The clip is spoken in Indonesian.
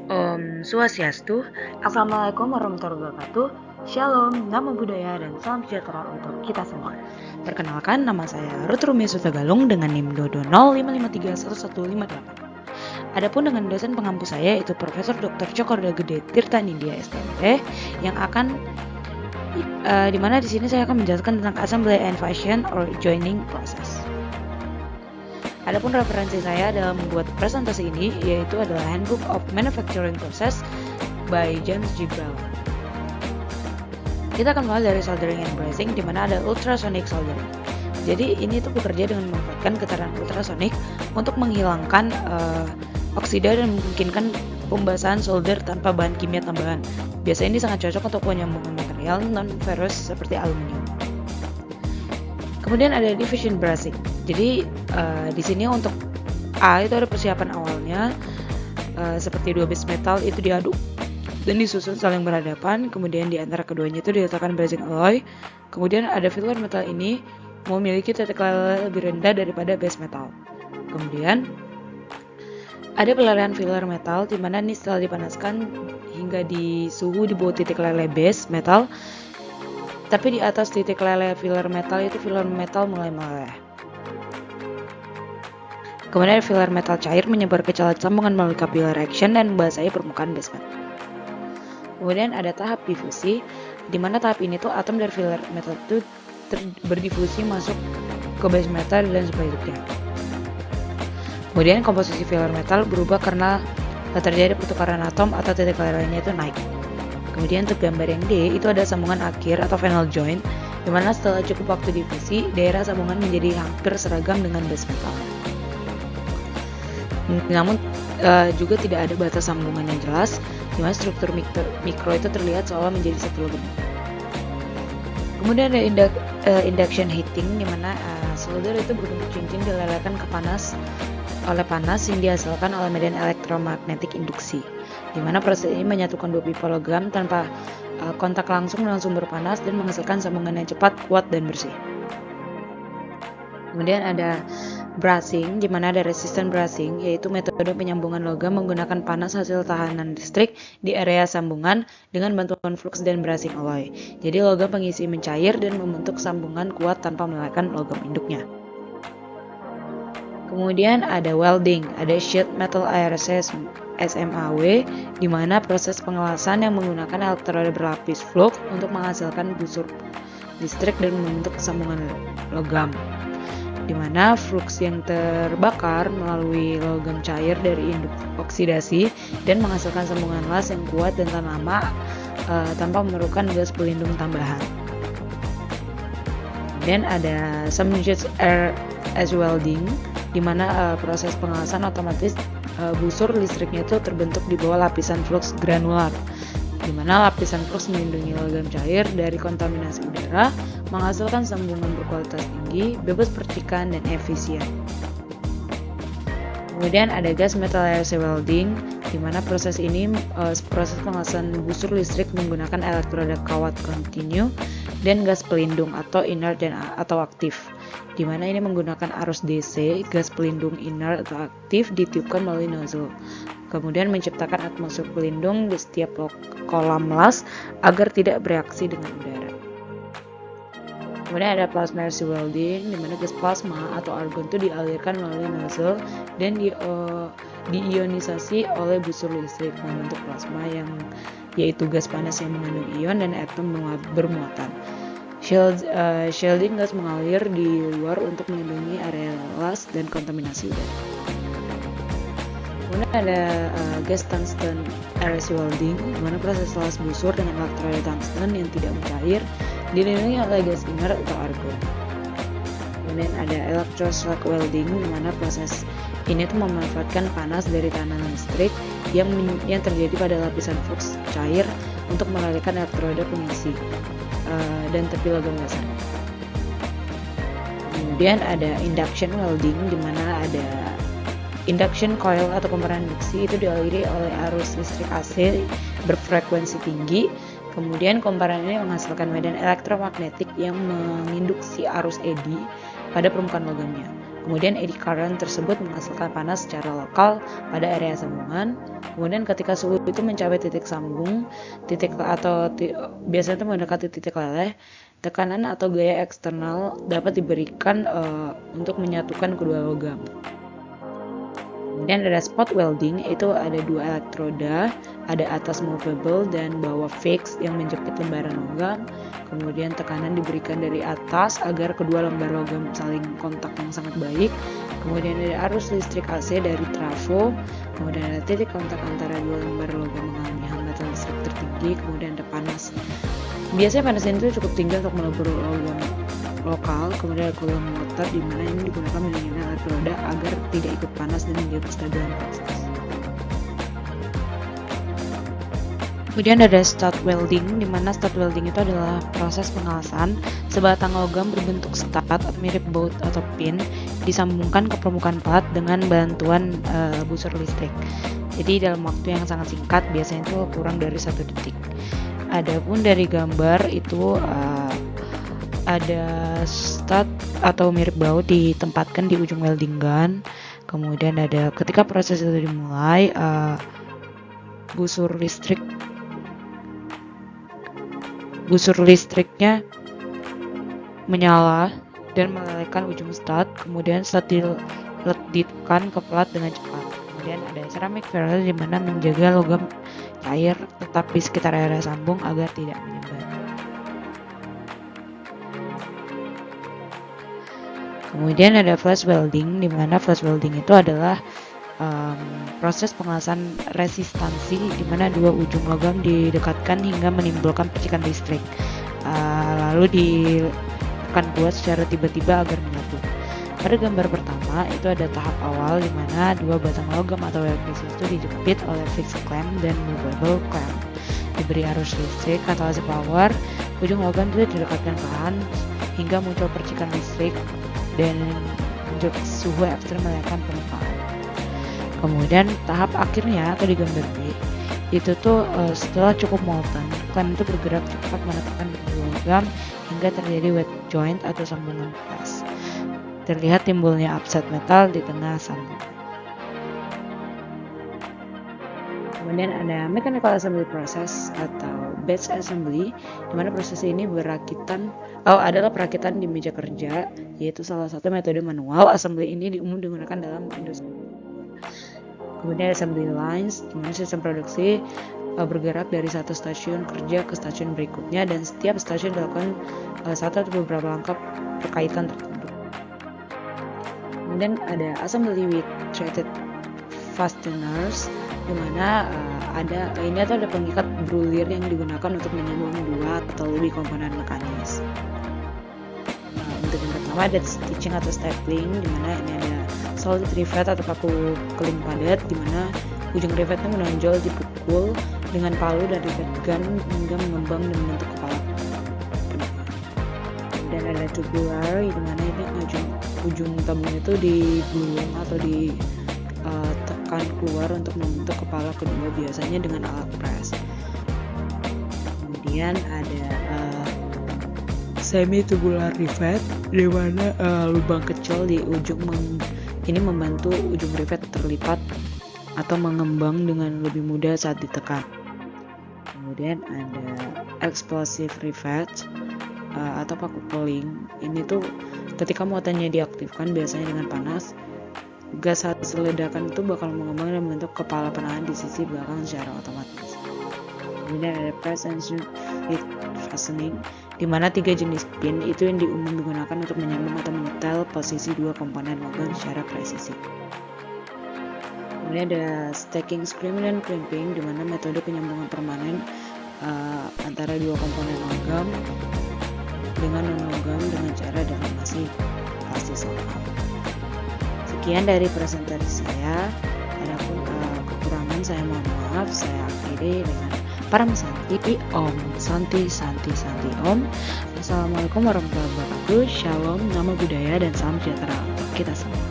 Om Swastiastu, Assalamualaikum warahmatullahi wabarakatuh, Shalom, Namo Buddhaya, dan salam sejahtera untuk kita semua. Perkenalkan, nama saya Ruth Rumi Sutagalung dengan NIM 22055311158. Adapun dengan dosen pengampu saya yaitu Profesor Dr. Cokorda Gede Tirta Nindya STMT yang akan dimana di sini saya akan menjelaskan tentang assembly and fashion or joining process. Adapun referensi saya dalam membuat presentasi ini yaitu adalah Handbook of Manufacturing Process by James G. Brown. Kita akan mulai dari soldering and brazing, di mana ada ultrasonic soldering. Jadi ini tuh bekerja dengan memanfaatkan getaran ultrasonik untuk menghilangkan oksida dan memungkinkan pembasahan solder tanpa bahan kimia tambahan. Biasanya ini sangat cocok untuk penyambungan material non-ferrous seperti aluminium. Kemudian ada diffusion brazing. Jadi di sini untuk A itu ada persiapan awalnya seperti dua base metal itu diaduk dan disusun saling berhadapan. Kemudian di antara keduanya itu diletakkan brazing alloy. Kemudian ada filler metal ini memiliki titik leleh lebih rendah daripada base metal. Kemudian ada pelarian filler metal di mana ini setelah dipanaskan hingga di suhu di bawah titik leleh base metal. Tapi di atas titik leleh filler metal itu filler metal mulai meleleh. Kemudian filler metal cair menyebar ke celah sambungan melalui capillary action dan membasahi permukaan basement. Kemudian ada tahap difusi, di mana tahap ini tuh atom dari filler metal itu berdifusi masuk ke base metal dan sebaliknya. Kemudian komposisi filler metal berubah karena terjadi pertukaran atom atau titik lelehnya itu naik. Kemudian untuk gambar yang D itu ada sambungan akhir atau final joint, di mana setelah cukup waktu difusi, daerah sambungan menjadi hampir seragam dengan base metal. Namun juga tidak ada batas sambungan yang jelas, di mana struktur mikro itu terlihat seolah menjadi satu logam. Kemudian ada induction heating, di mana solder itu berbentuk cincin dilelehkan oleh panas yang dihasilkan oleh medan elektromagnetik induksi, di mana proses ini menyatukan dua pipa logam tanpa kontak langsung dengan sumber panas dan menghasilkan sambungan yang cepat, kuat, dan bersih. Kemudian ada brushing, di mana ada resistant brushing, yaitu metode penyambungan logam menggunakan panas hasil tahanan listrik di area sambungan dengan bantuan flux dan brushing alloy. Jadi logam pengisi mencair dan membentuk sambungan kuat tanpa melelehkan logam induknya. Kemudian ada welding, ada sheet metal IRC SMAW, di mana proses pengelasan yang menggunakan elektroda berlapis flux untuk menghasilkan busur listrik dan membentuk sambungan logam, di mana flux yang terbakar melalui logam cair dari induk oksidasi dan menghasilkan sambungan las yang kuat dan tahan lama tanpa memerlukan gas pelindung tambahan. Kemudian ada submerged air as welding, di mana proses pengelasan otomatis busur listriknya itu terbentuk di bawah lapisan flux granular, di mana lapisan flux melindungi logam cair dari kontaminasi udara, menghasilkan sambungan berkualitas tinggi, bebas percikan, dan efisien. Kemudian ada gas metal IRC welding, di mana proses ini proses pengelasan busur listrik menggunakan elektroda kawat kontinu dan gas pelindung atau inert atau aktif, di mana ini menggunakan arus DC. Gas pelindung inert atau aktif ditiupkan melalui nozzle, kemudian menciptakan atmosfer pelindung di setiap kolam las agar tidak bereaksi dengan udara. Kemudian ada plasma IRC welding, di mana gas plasma atau argon itu dialirkan melalui nozzle dan diionisasi oleh busur listrik membentuk plasma yang yaitu gas panas yang mengandung ion dan atom bermuatan. Shielding gas mengalir di luar untuk melindungi area las dan kontaminasi udara. Kemudian ada gas tungsten IRC welding, di mana proses las busur dengan elektroda tungsten yang tidak mencair dilindungi oleh gas inert atau argon. Kemudian ada electroslag welding, di mana proses ini tuh memanfaatkan panas dari tahanan listrik yang terjadi pada lapisan flux cair untuk melelehkan elektroda pengisi dan tepi logam dasar. Kemudian ada induction welding, di mana ada induction coil atau komparan induksi itu dialiri oleh arus listrik AC berfrekuensi tinggi. Kemudian komparan ini menghasilkan medan elektromagnetik yang menginduksi arus eddy pada permukaan logamnya. Kemudian eddy current tersebut menghasilkan panas secara lokal pada area sambungan. Kemudian ketika suhu itu mencapai titik sambung, biasanya itu mendekati titik leleh, tekanan atau gaya eksternal dapat diberikan untuk menyatukan kedua logam. Kemudian ada spot welding, itu ada 2 elektroda, ada atas movable dan bawah fix yang menjepit lembaran logam. Kemudian tekanan diberikan dari atas agar kedua lembar logam saling kontak yang sangat baik. Kemudian ada arus listrik AC dari trafo. Kemudian ada titik kontak antara dua lembar logam mengalami hambatan listrik tertinggi. Kemudian ada panas. Biasanya panas ini tuh cukup tinggi untuk melebur logam lokal. Kemudian ada cooling water, di mana ini digunakan mendinginkan elektroda agar tidak ikut panas dan menjaga kestabilan proses. Kemudian ada stud welding, di mana stud welding itu adalah proses pengalasan sebatang logam berbentuk stud atau mirip bolt atau pin disambungkan ke permukaan plat dengan bantuan busur listrik. Jadi dalam waktu yang sangat singkat, biasanya itu kurang dari 1 detik. Adapun dari gambar itu ada stud atau mirip baut ditempatkan di ujung welding gun. Kemudian ada ketika proses itu dimulai, busur listriknya menyala dan melelehkan ujung stud. Kemudian stud ditekan ke plat dengan cepat. Kemudian ada ceramic furnace, di mana menjaga logam cair tetap di sekitar area sambung agar tidak menyebar. Kemudian ada flash welding, di mana flash welding itu adalah proses pengelasan resistansi, di mana dua ujung logam didekatkan hingga menimbulkan percikan listrik, lalu ditekan kuat secara tiba-tiba agar menyatu. Pada gambar pertama itu ada tahap awal, di mana dua batang logam atau welding itu dijepit oleh fixed clamp dan movable clamp, diberi arus listrik atau AC power. Ujung logam itu didekatkan perlahan hingga muncul percikan listrik dan suhu ekstrem melelehkan permukaan. Kemudian tahap akhirnya atau di gambar B itu tuh setelah cukup molten, clamp itu bergerak cepat menekan logam hingga terjadi wet joint atau sambungan pas. Terlihat timbulnya offset metal di tengah sambungan. Kemudian ada mechanical assembly process atau batch assembly, di mana proses ini adalah perakitan di meja kerja, yaitu salah satu metode manual. Assembly ini umum digunakan dalam industri. Kemudian assembly lines, di mana sistem produksi bergerak dari satu stasiun kerja ke stasiun berikutnya, dan setiap stasiun dilakukan satu atau beberapa langkah perkaitan tertentu. Kemudian ada assembly with threaded fasteners, di mana ada pengikat brulir yang digunakan untuk menyambung dua atau lebih komponen mekanis. Untuk yang pertama ada stitching atau stapling, di mana ini ada solid rivet atau paku keling padat, di mana ujung rivetnya menonjol dipukul dengan palu dan rivet gun hingga mengembang dan membentuk kepala. Dan ada tubular, di mana ini ujung tabung itu digulung atau ditekan keluar untuk membentuk kepala kedua, biasanya dengan alat press. Kemudian ada semi tubular rivet, di mana lubang kecil di ujung ini membantu ujung rivet terlipat atau mengembang dengan lebih mudah saat ditekan. Kemudian ada explosive rivet atau paku keling. Ini tuh ketika muatannya diaktifkan, biasanya dengan panas, gas hasil ledakan itu bakal mengembang dan membentuk kepala penahan di sisi belakang secara otomatis. Kemudian ada press and sheet fastening, di mana 3 jenis pin itu yang digunakan untuk menyambung atau menyetel posisi dua komponen logam secara presisi. Kemudian ada stacking screw dan crimping, di mana metode penyambungan permanen antara dua komponen logam dengan non-logam dengan cara deformasi plastis logam. Sekian dari presentasi saya. Adapun kekurangan saya mohon maaf. Saya akhiri dengan Param Santi, Om Santi Om. Assalamualaikum warahmatullahi wabarakatuh. Shalom, nama budaya dan salam sejahtera untuk kita semua.